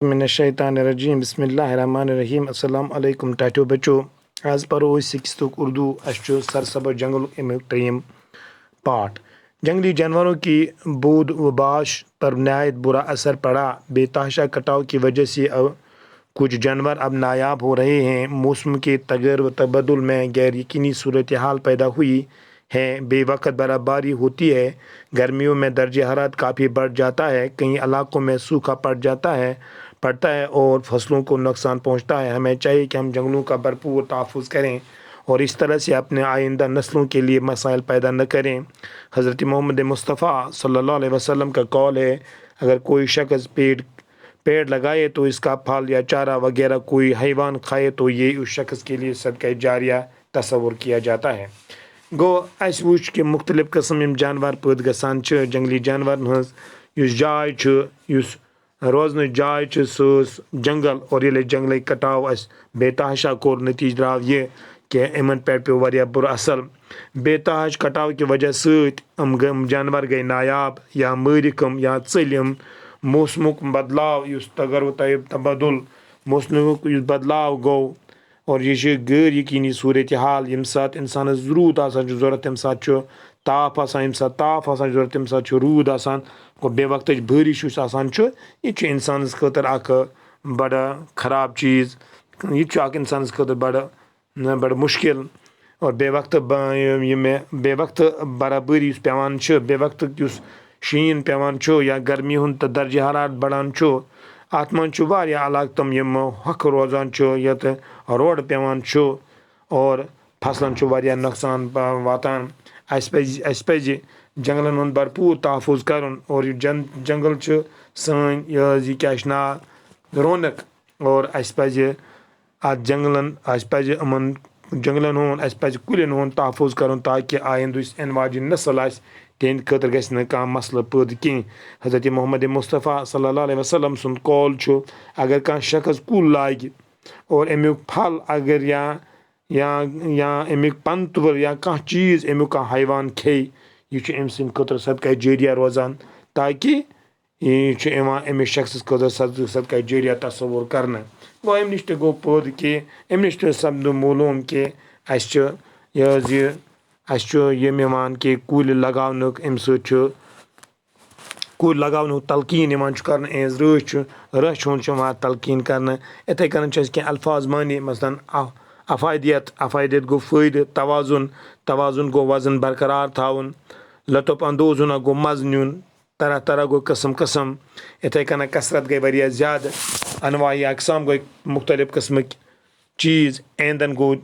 मिनश्शैतानिर्रजीम बिस्मिल्लाहिर्रहमानिर्रहीम अस्सलाम अलैकुम टाटो बच्चो आज परो 6th उर्दू अश्चो सरसब्ज जंगल अमिक ट्रेम पाठ जंगली जानवरों की बूद व बाश पर नहायत बुरा असर पड़ा। बेतहाशा कटाव की वजह से अब कुछ जानवर अब नायाब हो रहे हैं। मौसम के तगैर व तबदुल में गैर यकीनी सूरत हाल पैदा हुई है। बेवक्त बर्फबारी होती है। गर्मियों में दर्ज हरारत काफ़ी बढ़ जाता है। कई इलाकों में सूखा पड़ता है और फसलों को नुकसान पहुंचता है। हमें चाहिए कि हम जंगलों का भरपूर तहफ़्फ़ुज़ करें और इस तरह से अपने आइंदा नस्लों के लिए मसाइल पैदा न करें। हज़रत मोहम्मद मुस्तफ़ा सल्लल्लाहु अलैहि वसल्लम का कौल है, अगर कोई शख्स पेड़ लगाए तो इसका फल या चारा वगैरह कोई हैवान खाए तो ये उस शख्स के लिए सदका जारिया तस्वुर किया जाता है। गो अस वुच कि मुख्तलिफ किस्म जानवर पैदा गसान जंगली जानवर हज जाय रोजन जाय जंगल और ये जंगल कटाव अस बेतहाशा कोर नतीज द्राव ये कि इन पे पे वारिया बुर असर। बेतहाश कटाव की वजह से जानवर गए नायाब या मरिकम या चलिम। मौसमुक बदलाव तगर तबदुल मौसमुक बदलाव गो और ये गैर यकीनी सूरत हाल यम सात इंसान रूद जरूरत तम सात ताप यम सात ताप जरूरत तम सात रूद गो बे वक्त बारिश यह इंसान खतर बड़ खराब चीज़। यह इंसान खतर बड़ मुश्किल और बे वक्त बर्फबारी पेवान बे वक्त शीन पेवान या गर्मी हूँ दर्ज हरारत बढ़ान अत मज इलाक तम यम हक रोजान यत रोड पेवान और फसलन नुकसान वातान। अस पज जंगलन हूँ भरपूर तहफ़्फ़ुज़ करन और जंगल सन यह क्या नाव रौनक और अस पज अत जंगलन जंगलन हूँ अस पज कुलन हूँ तहफ़्फ़ुज़ करन ताकि आइंद इन वाजिन नस्ल तिहंद खतर गस कह मसला पैदा कह। हज़रत मोहम्मद मुस्तफ़ा सल्लल्लाहु अलैहि वसल्लम सुंद कौल अगर कह शख्स कुल लागे और अमुक फल अगर या अमुक पन तुर या कह चीज़ अमुक कह हैवान खे यह अम सद खतर सदका जारिया रोजान ताकि यह अमिस शख्स खतर सदका जारिया तस्वुर करना। गो अम नश गो पैद कि अम नश सपद मालूम कि यह कि कुल लगावन अम कुल लगावन तलकीन कर एज रच हूँ तलकीन कर। इथे कन कह अल्फाज मानी मसलन अफायदियत गो फ़ायदे तवाज़ुन गो वज़न बरकरार थावन। लुत्फ़ अंदोज़ होना गो मज़ नुन। तरह तरह गो कस्म इथे कन कसरत गई वारिया ज़्यादा। अनवाई अकसाम गई मुख्तलिफ किस्म चीज़ ऐंदन गो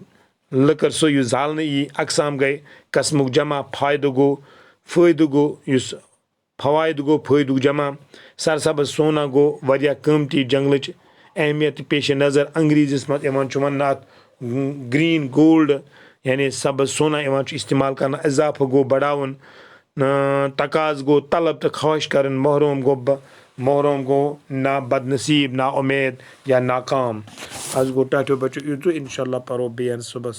लकर सो जालन यी अकसाम गई कस्मुक जमा फ़ायदे गो फ़वायद गो फ़ायदुक जमा। सरसब्ज़ सोना गो वारिया कीमती जंगलच अहमियत पेश नज़र अंग्रेज़ीस मज वन ग्रीन गोल्ड यानी सब्ज़ सोना इस्तेमाल करना। इजाफा गो बढ़ावन तकाज गो तलब तो ख्वाहिश कर। मोहरम गो ना बदनसीब ना उम्मीद या नाकाम। आज गो टाटो बच्चों इंशाल्लाह परो बेन सुबह।